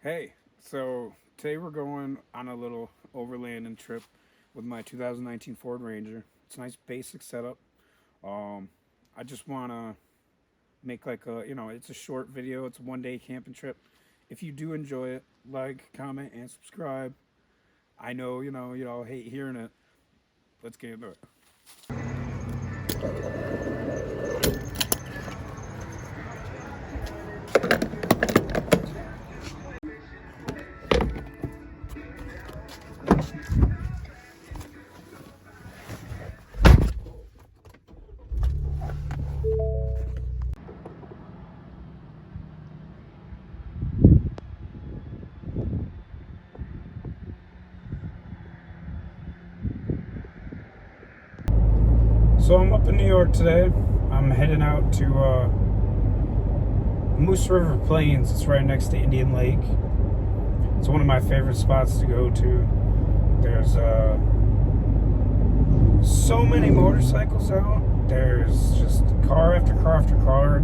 Hey, so today we're going on a little overlanding trip with my 2019 Ford Ranger. It's a nice basic setup. Um, I just want to make like it's a short video. It's a 1 day camping trip. If you do enjoy it, like, comment, and subscribe. I know, you all hate hearing it. Let's get into it. So I'm up in New York today. I'm heading out to Moose River Plains. It's right next to Indian Lake. It's one of my favorite spots to go to. There's so many motorcycles out. There's just car after car after car.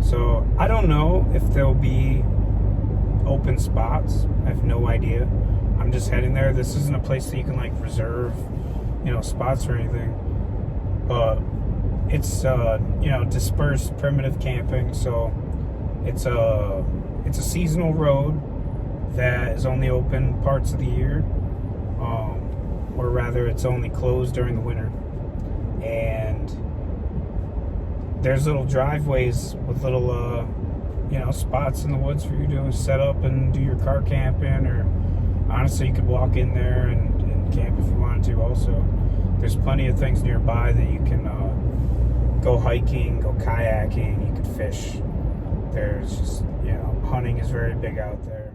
So I don't know if there'll be open spots. I have no idea. I'm just heading there. This isn't a place that you can like reserve, spots or anything. But it's dispersed primitive camping. So it's a seasonal road that is only open parts of the year. Or rather, it's only closed during the winter. And there's little driveways with little, spots in the woods for you to set up and do your car camping. Or honestly, you could walk in there and camp if you wanted to also. There's plenty of things nearby that you can go hiking, go kayaking, you could fish. There's just, hunting is very big out there.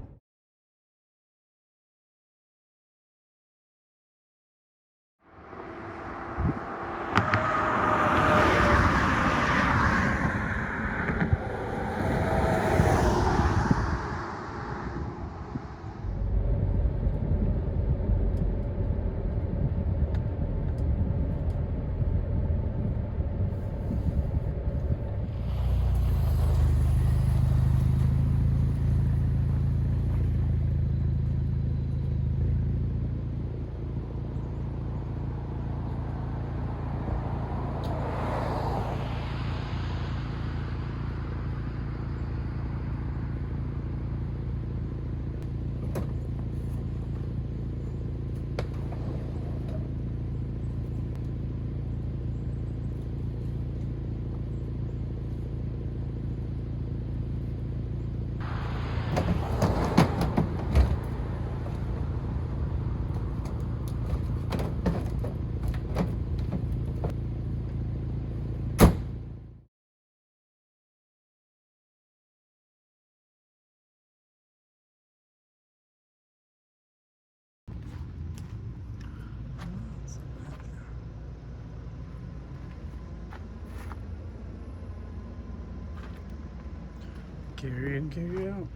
Carry in, carry out.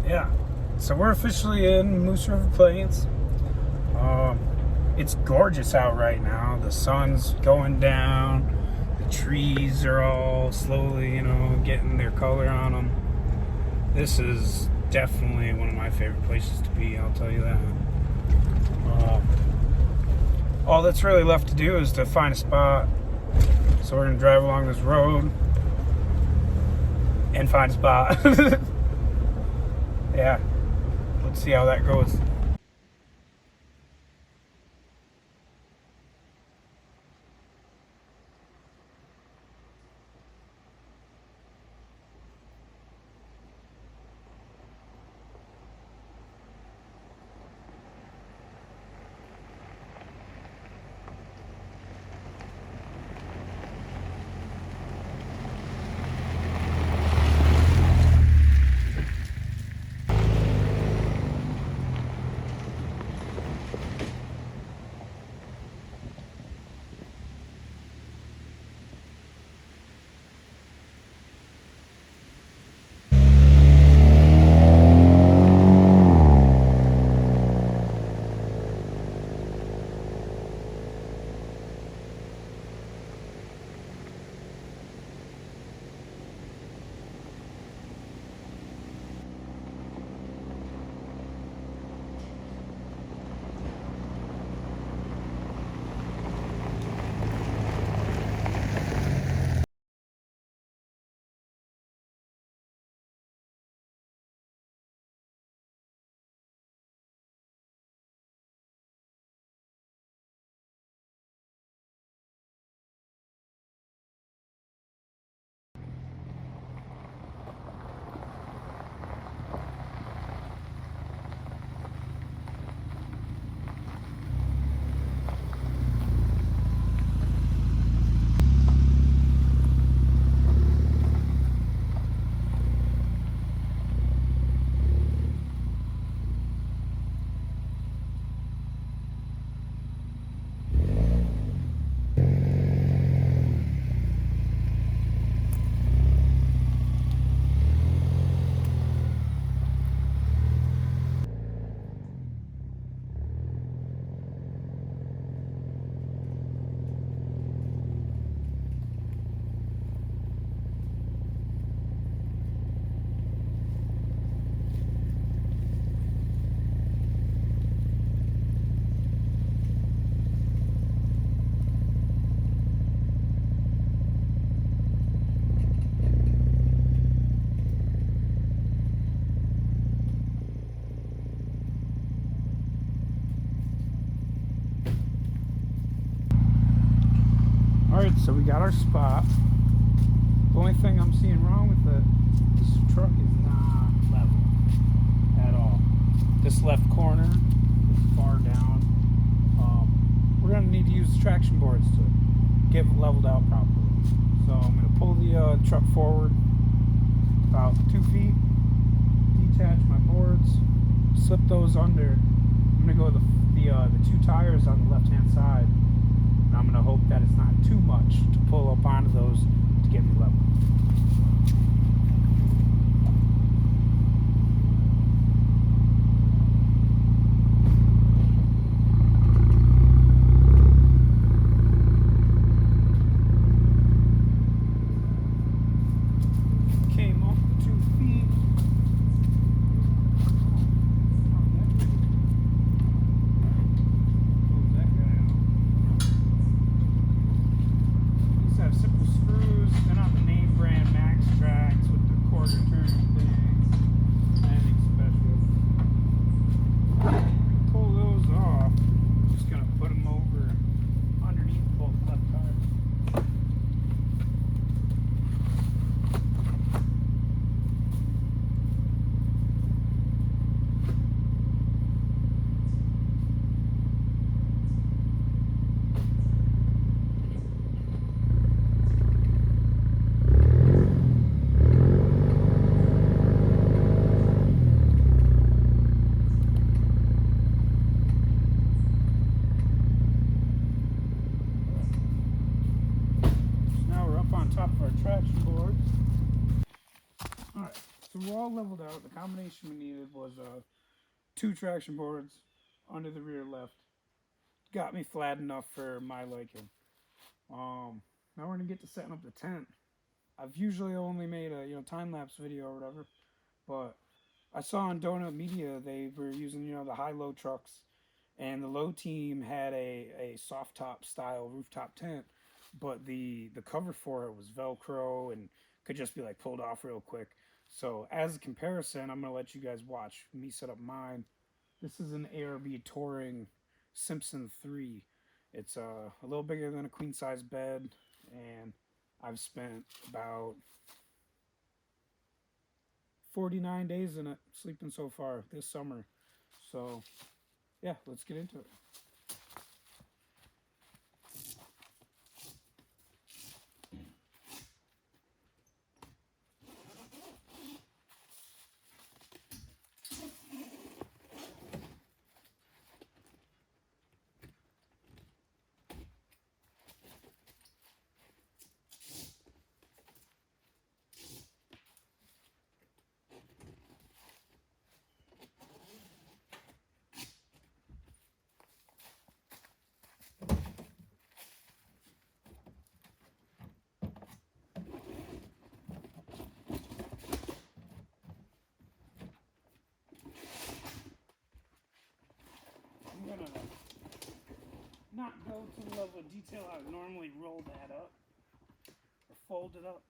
Yeah, so we're officially in Moose River Plains. It's gorgeous out right now. The sun's going down. The trees are all slowly, getting their color on them. This is definitely one of my favorite places to be, I'll tell you that. All that's really left to do is to find a spot. So we're going to drive along this road and find a spot. Yeah, let's see how that goes. Alright, so we got our spot. The only thing I'm seeing wrong with this truck is not level at all. This left corner is far down. We're going to need to use the traction boards to get it leveled out properly. So I'm going to pull the truck forward about 2 feet, detach my boards, slip those under. I'm going to go with the 2 tires on the left hand side. And I'm going to hope that it's not too much to pull up onto those to get me level. Came up 2 feet. Simple screws. They're not the name brand Max Tracks with the quarter turn thing. Anything special. Pull those off. Just gonna put them over underneath both left tires. Top of our traction boards. Alright, so we're all leveled out. The combination we needed was 2 traction boards under the rear left. Got me flat enough for my liking. Now we're gonna get to setting up the tent. I've usually only made a time-lapse video or whatever, but I saw on Donut Media they were using, you know, the high-low trucks, and the low team had a soft top style rooftop tent, but the cover for it was Velcro and could just be like pulled off real quick. So as a comparison, I'm gonna let you guys watch me set up mine. This is an ARB Touring Simpson 3. It's a little bigger than a queen size bed, and I've spent about 49 days in it, sleeping so far this summer. So, yeah, let's get into it. I'm gonna not go to the level of detail I would normally roll that up or fold it up.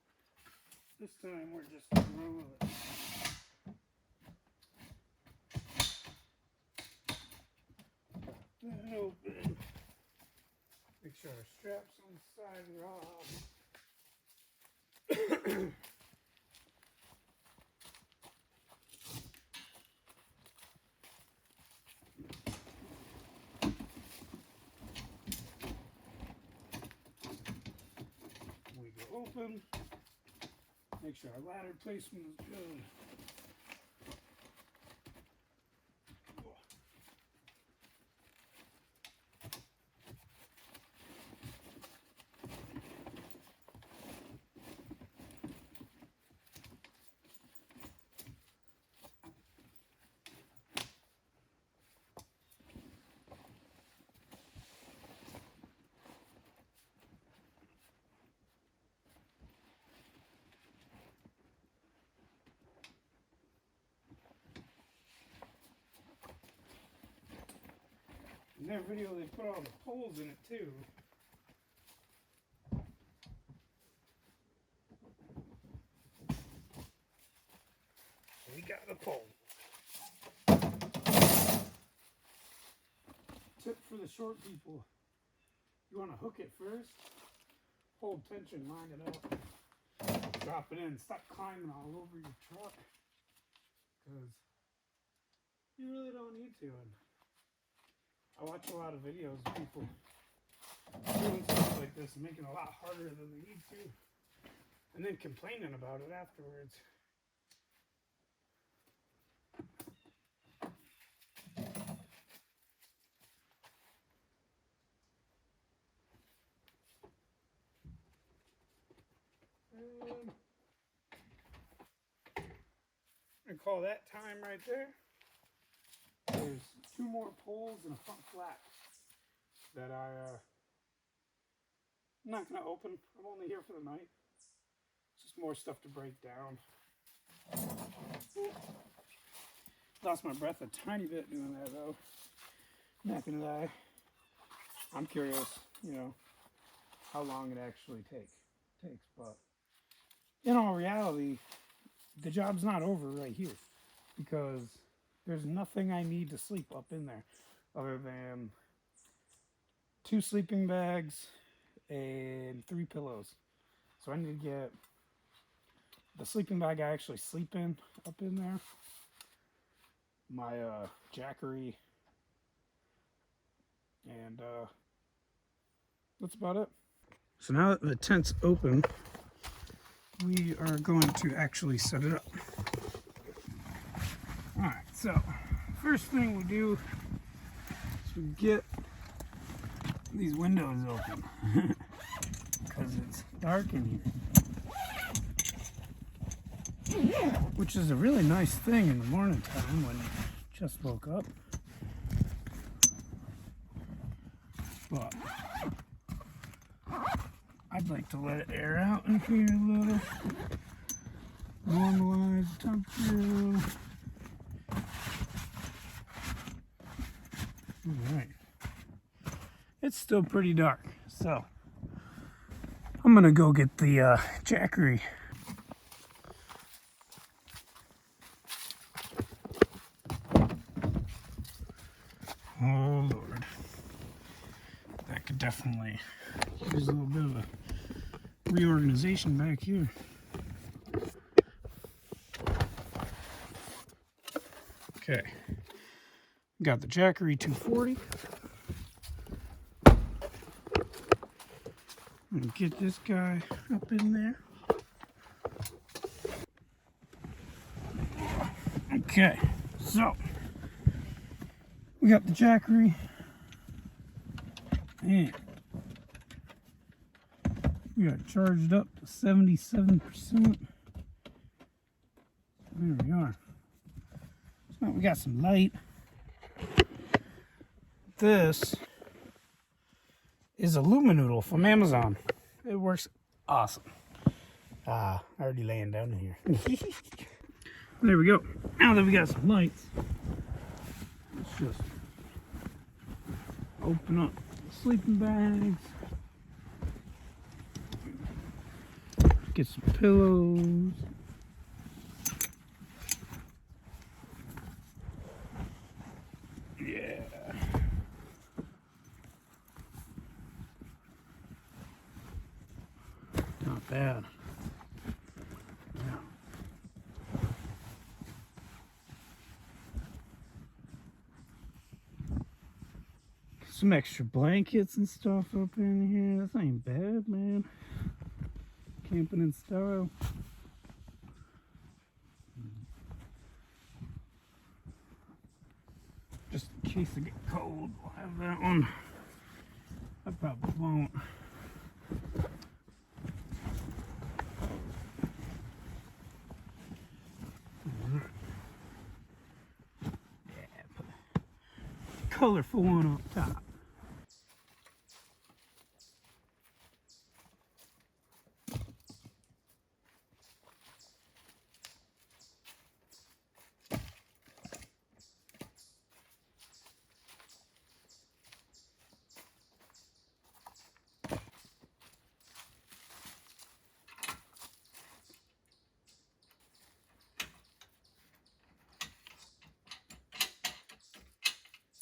This time we're just gonna roll it. Then open. Make sure our straps on the side are off. We go open. Make sure our ladder placement is good. In their video, they put all the poles in it too. We got the pole. Tip for the short people: you want to hook it first, hold tension, line it up, drop it in, stop climbing all over your truck, because you really don't need to. And I watch a lot of videos of people doing stuff like this and making it a lot harder than they need to, and then complaining about it afterwards. And call that time right there. There's 2 more poles and a front flat that I'm not going to open. I'm only here for the night. It's just more stuff to break down. Lost my breath a tiny bit doing that though. Not going to lie. I'm curious, you know, how long it actually takes. But in all reality, the job's not over right here, because there's nothing I need to sleep up in there other than 2 sleeping bags and 3 pillows. So I need to get the sleeping bag I actually sleep in up in there, my jackery, and that's about it. So now that the tent's open, we are going to actually set it up. Alright, so first thing we do is we get these windows open because it's dark in here, which is a really nice thing in the morning time when you just woke up. But I'd like to let it air out in here a little, normalize the temperature, All right. It's still pretty dark, so I'm gonna go get the jackery. Oh Lord, that could definitely use a little bit of a reorganization back here. Okay, got the jackery 240. And get this guy up in there. Okay, so we got the jackery and we got charged up to 77%. There we are. So we got some light. This is a Luminoodle from Amazon. It works awesome. Already laying down in here. There we go. Now that we got some lights, let's just open up the sleeping bags. Get some pillows. Yeah. Not bad. Yeah. Some extra blankets and stuff up in here. That's ain't bad, man. Camping in style. Just in case I get cold, we'll have that one. I probably won't. Yeah, put a colorful one up top.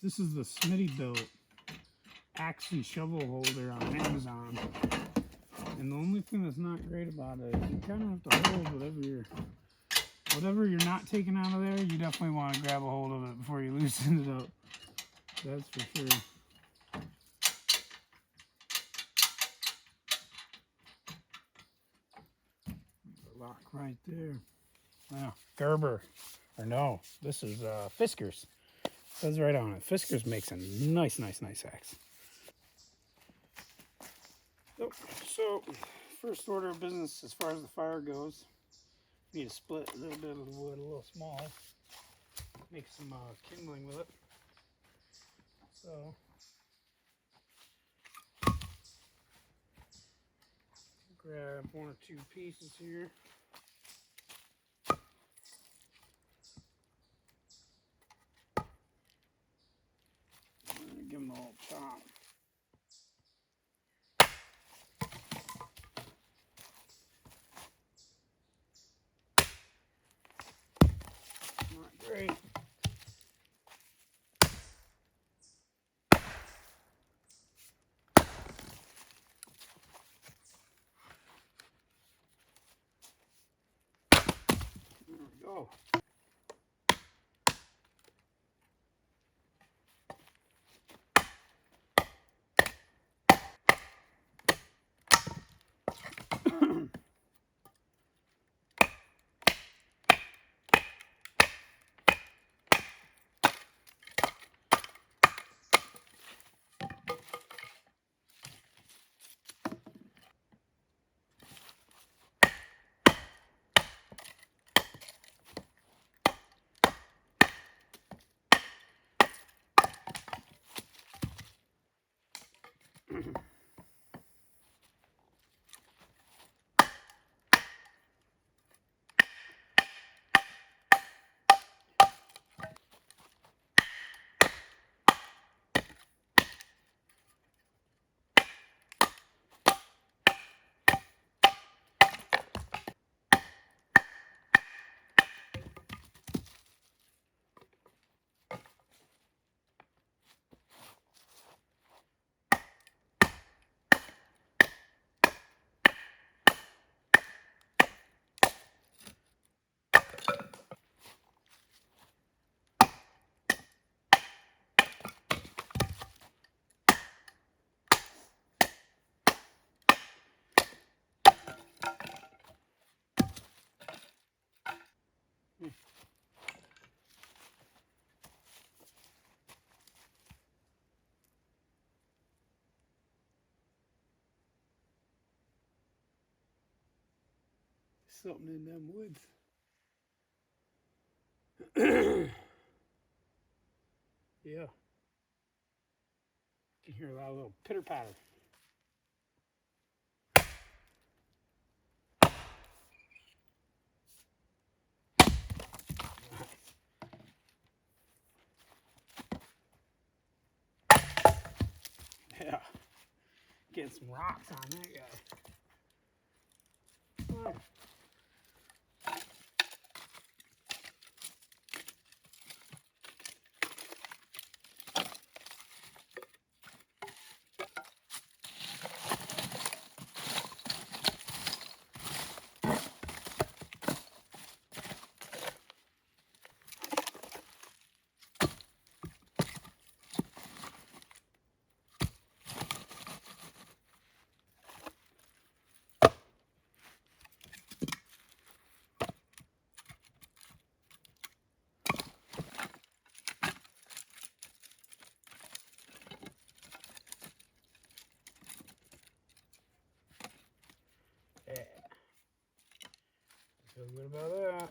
This is the Smittybilt axe and shovel holder on Amazon. And the only thing that's not great about it is you kind of have to hold whatever you're not taking out of there, you definitely want to grab a hold of it before you loosen it up. That's for sure. The lock right there. Wow, Gerber. Or no, this is Fiskars. It says right on it. Fiskars makes a nice axe. So, first order of business as far as the fire goes, need to split a little bit of the wood a little small. Make some kindling with it. So, grab one or two pieces here. Give them a little chop. Not great. There we go. something in them woods. Yeah. You can hear a little pitter patter. Yeah. Getting some rocks on that guy. Oh. Yeah. Feel good about that.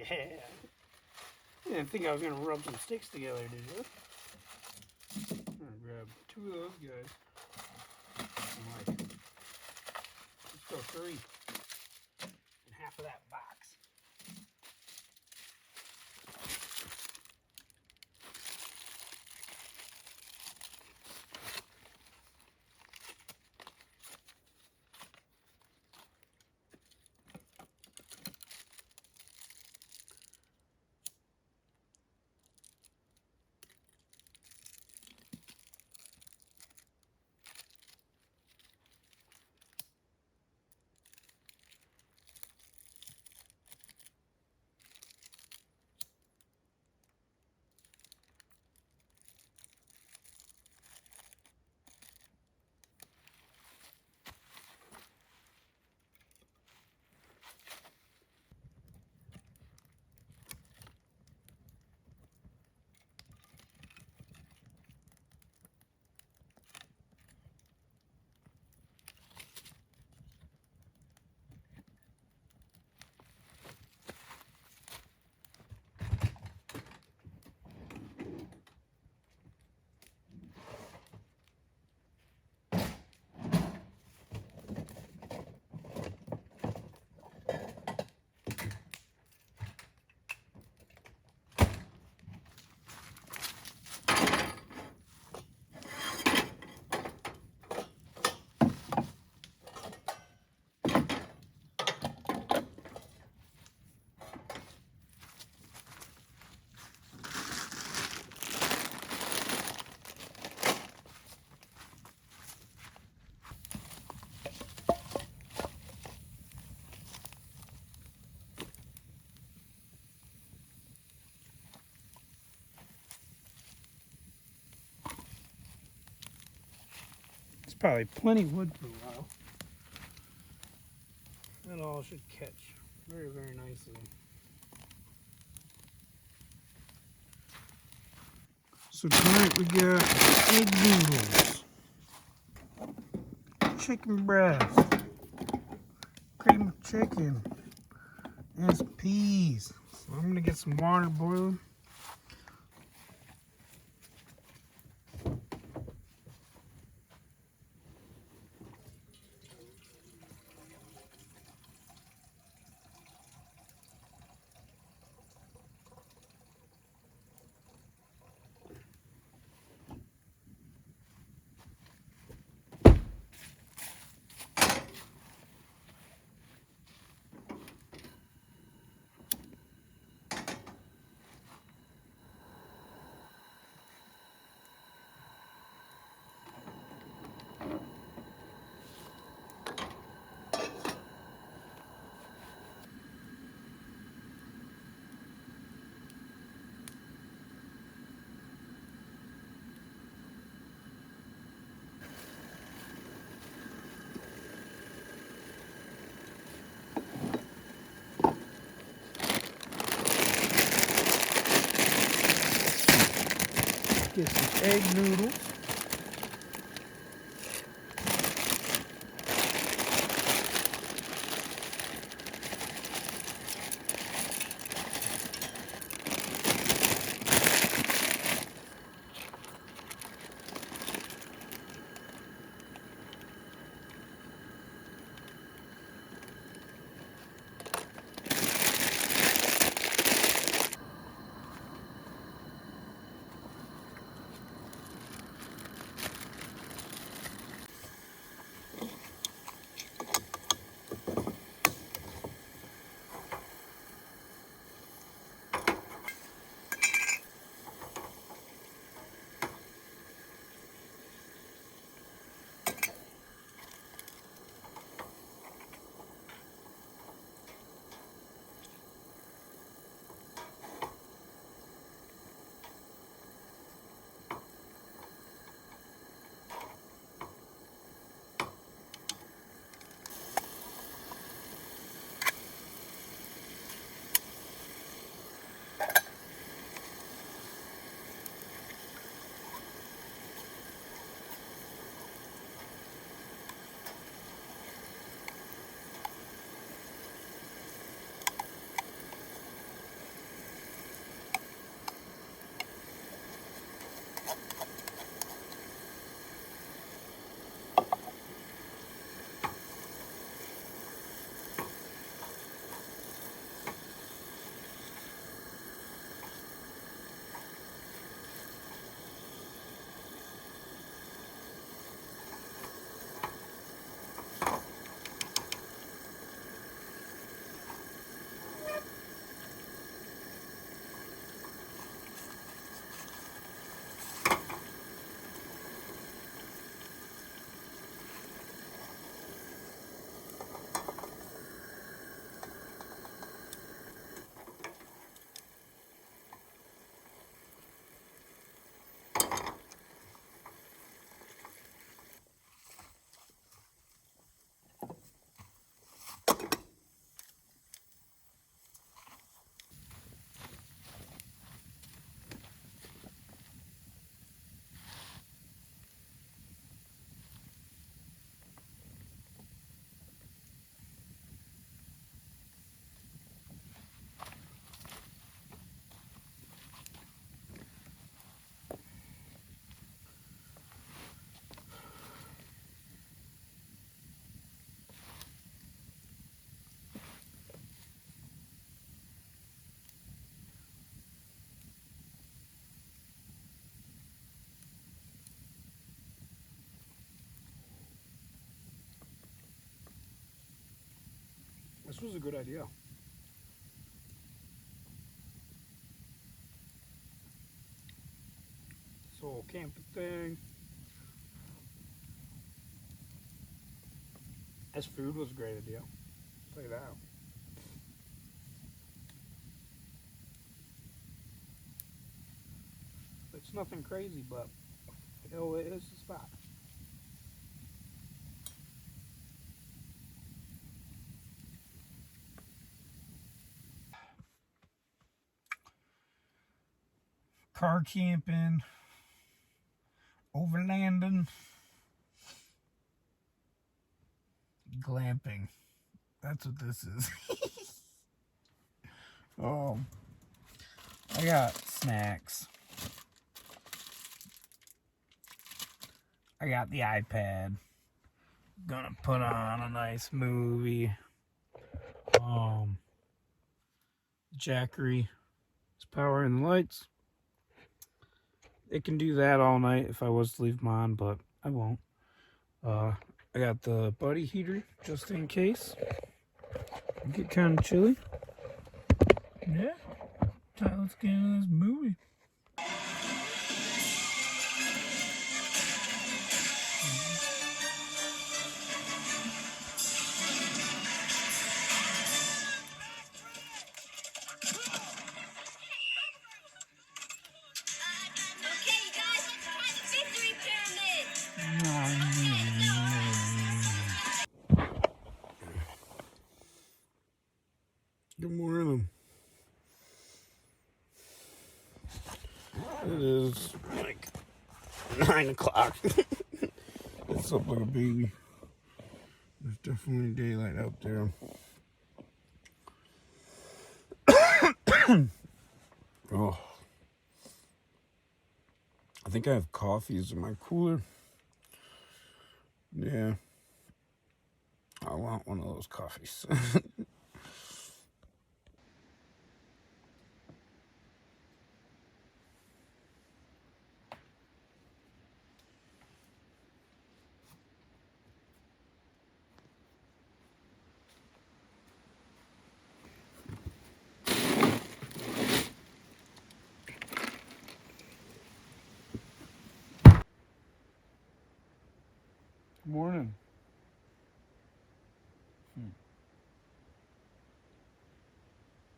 Yeah. You didn't think I was going to rub some sticks together, did you? I'm going to grab 2 of those guys. Let's go 3. And half of that box. Probably plenty of wood for a while. That all should catch very, very nicely. So tonight we got egg noodles, chicken breast, cream of chicken, and some peas. So I'm gonna get some water boiling. egg noodles. This was a good idea. So camping thing. This food was a great idea. I'll tell you that. It's nothing crazy, but hell, it is the spot. Car camping, overlanding, glamping. That's what this is. Oh, I got snacks. I got the iPad. Gonna put on a nice movie. Jackery is powering the lights. It can do that all night if I was to leave them on, but I won't. I got the buddy heater just in case. Get kind of chilly. Yeah. Let's get into this movie. Good morning. 9 o'clock. It's up like a baby. There's definitely daylight out there. Oh, I think I have coffees in my cooler. Yeah, I want one of those coffees. Morning.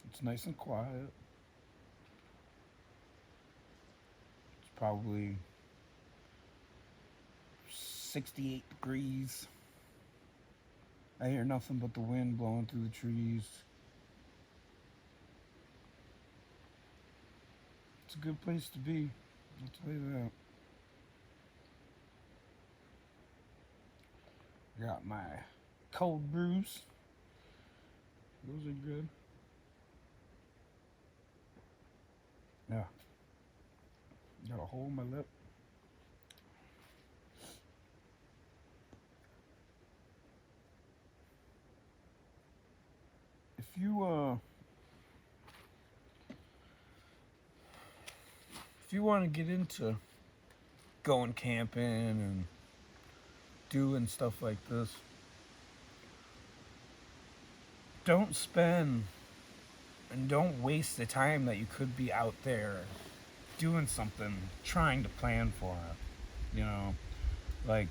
It's nice and quiet. It's probably 68 degrees. I hear nothing but the wind blowing through the trees. It's a good place to be, I'll tell you that. Got my cold brews. Those are good. Yeah. Got a hole in my lip. If you want to get into going camping and doing stuff like this, don't spend and don't waste the time that you could be out there doing something, trying to plan for it. You know, like,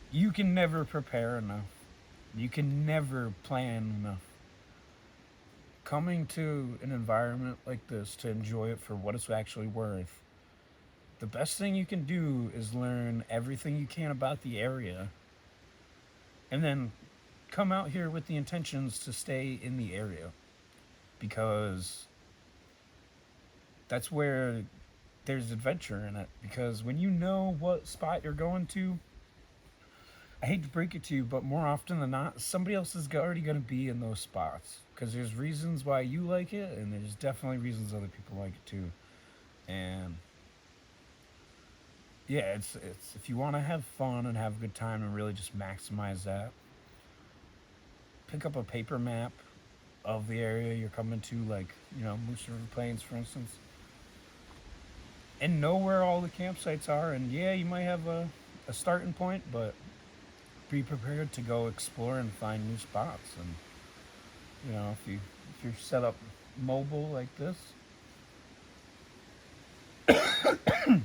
you can never prepare enough. You can never plan enough. Coming to an environment like this to enjoy it for what it's actually worth, the best thing you can do is learn everything you can about the area and then come out here with the intentions to stay in the area, because that's where there's adventure in it. Because when you know what spot you're going to, I hate to break it to you, but more often than not, somebody else is already going to be in those spots. Because there's reasons why you like it, and there's definitely reasons other people like it too. And yeah, it's if you want to have fun and have a good time and really just maximize that, pick up a paper map of the area you're coming to, like, Moose River Plains, for instance, and know where all the campsites are. And yeah, you might have a starting point, but be prepared to go explore and find new spots. And if you're set up mobile like this, and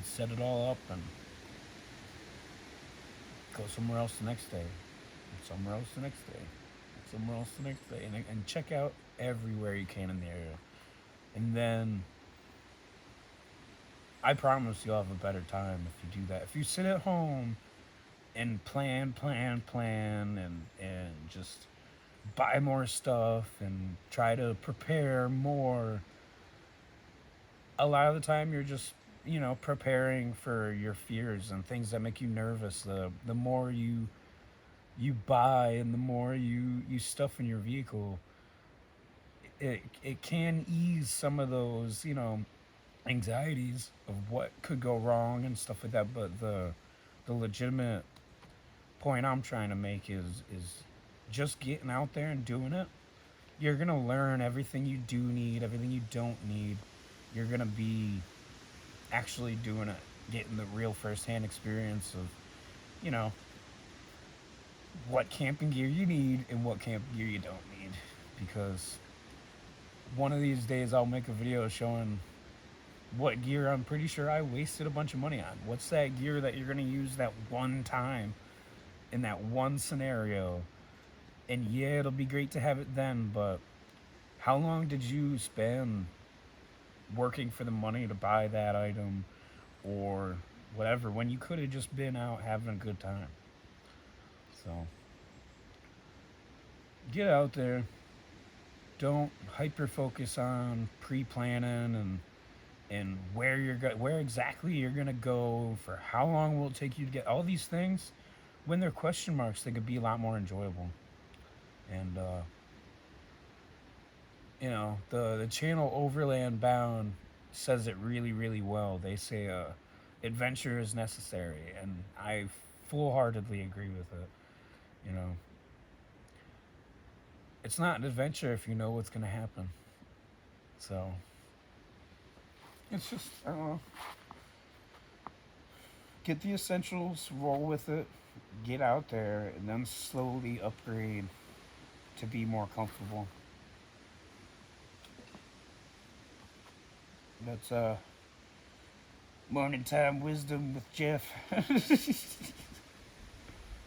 set it all up and go somewhere else the next day, and somewhere else the next day, and somewhere else the next day, and check out everywhere you can in the area. And then I promise you'll have a better time if you do that. If you sit at home and plan, and just buy more stuff and try to prepare more, a lot of the time you're just preparing for your fears and things that make you nervous. The more you buy and the more you stuff in your vehicle, it can ease some of those anxieties of what could go wrong and stuff like that. But the legitimate point I'm trying to make is just getting out there and doing it. You're gonna learn everything you do need, everything you don't need. You're gonna be actually doing it, getting the real first-hand experience of what camping gear you need and what camping gear you don't need. Because one of these days I'll make a video showing what gear I'm pretty sure I wasted a bunch of money on. What's that gear that you're going to use that one time in that one scenario? And yeah, it'll be great to have it then, but how long did you spend working for the money to buy that item or whatever, when you could have just been out having a good time? So get out there. Don't hyper focus on pre-planning and and where exactly you're gonna go, for how long will it take you to get all these things. When they're question marks, they could be a lot more enjoyable. And the channel Overland Bound says it really, really well. They say adventure is necessary, and I full-heartedly agree with it. You know, it's not an adventure if you know what's gonna happen. So it's just, I don't know, get the essentials, roll with it, get out there, and then slowly upgrade to be more comfortable. That's morning time wisdom with Jeff.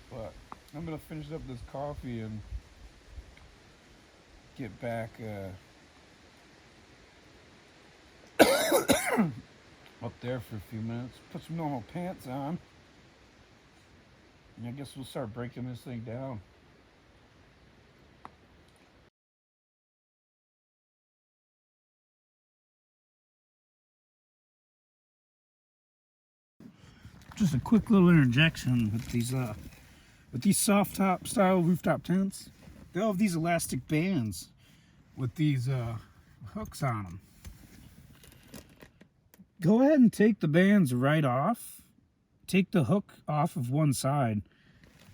But I'm gonna finish up this coffee and get back up there for a few minutes. Put some normal pants on, and I guess we'll start breaking this thing down. Just a quick little interjection with these soft top style rooftop tents. They all have these elastic bands with these hooks on them. Go ahead and take the bands right off. Take the hook off of one side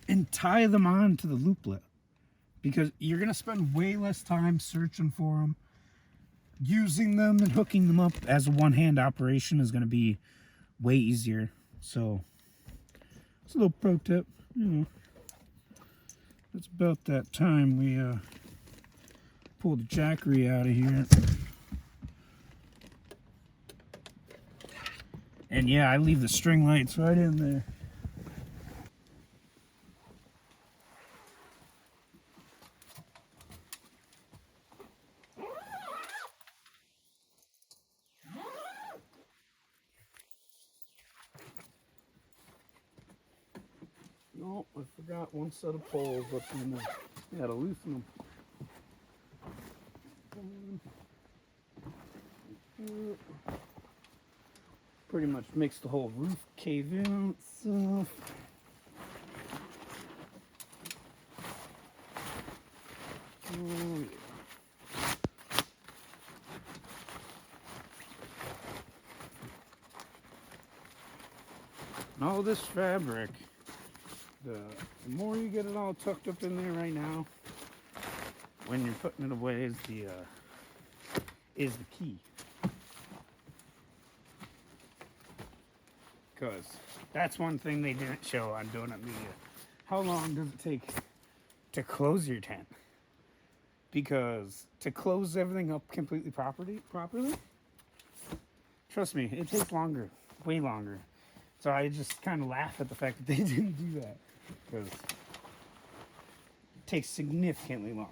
and tie them on to the looplet, because you're gonna spend way less time searching for them. Using them and hooking them up as a one-hand operation is gonna be way easier. So it's a little pro tip. It's about that time we pull the jackery out of here. And yeah, I leave the string lights right in there. No, I forgot one set of poles up in there. I gotta loosen them. Pretty much makes the whole roof cave in itself. Oh, yeah. And all this fabric, the more you get it all tucked up in there right now, when you're putting it away is the key. Because that's one thing they didn't show on Donut Media. How long does it take to close your tent? Because to close everything up completely properly, trust me, it takes longer, way longer. So I just kind of laugh at the fact that they didn't do that, because it takes significantly longer.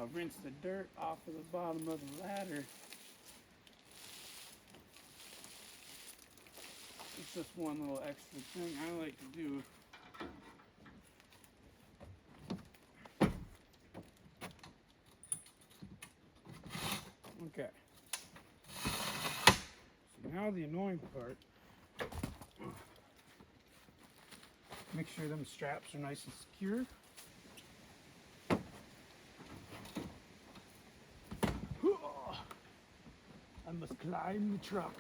I'll rinse the dirt off of the bottom of the ladder. It's just one little extra thing I like to do. Okay. So now the annoying part. Make sure them straps are nice and secure. I must climb the truck.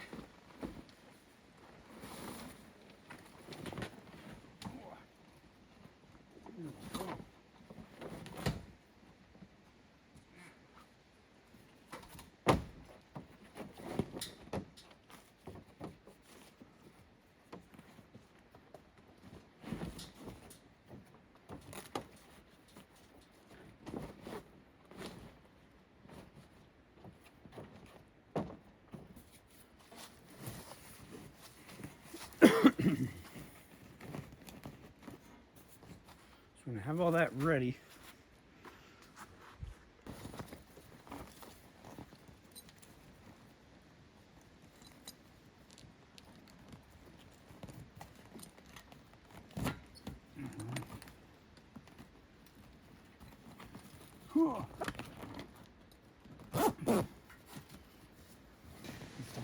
So when I have all that ready,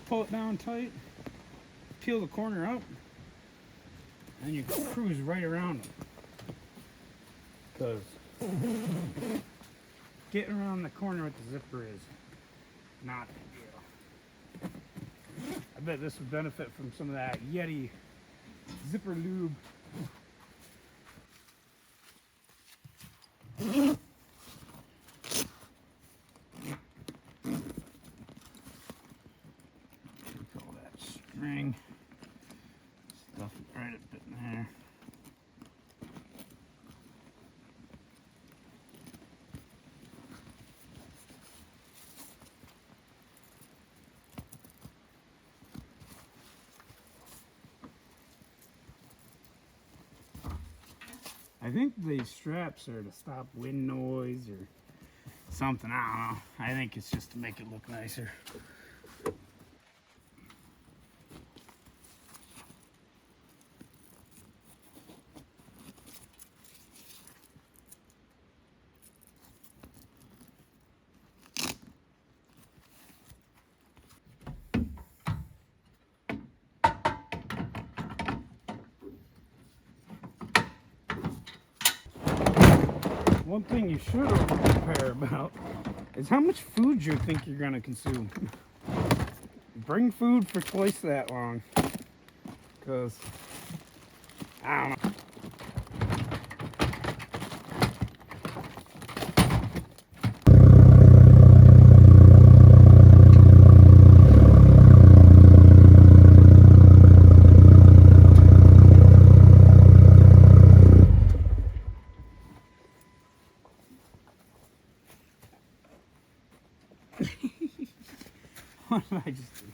pull it down tight, peel the corner up, and you cruise right around it. Because getting around the corner with the zipper is not a big deal. I bet this would benefit from some of that Yeti zipper lube. All that string, stuff it right up in there. I think these straps are to stop wind noise or something, I don't know. I think it's just to make it look nicer. One thing you should prepare about is how much food you think you're gonna consume. Bring food for twice that long, because I don't know. What did I just do?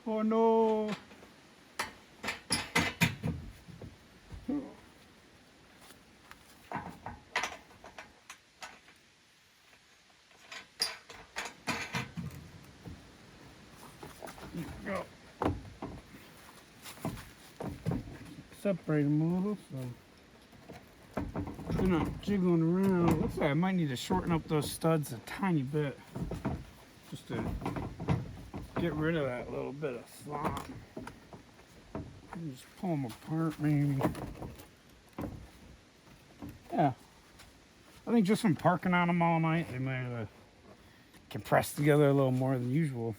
Oh no! Go. Separate them a little so they're not jiggling around. Looks like I might need to shorten up those studs a tiny bit just to get rid of that little bit of slop. Just pull them apart maybe. Yeah. I think just from parking on them all night, they might have compressed together a little more than usual.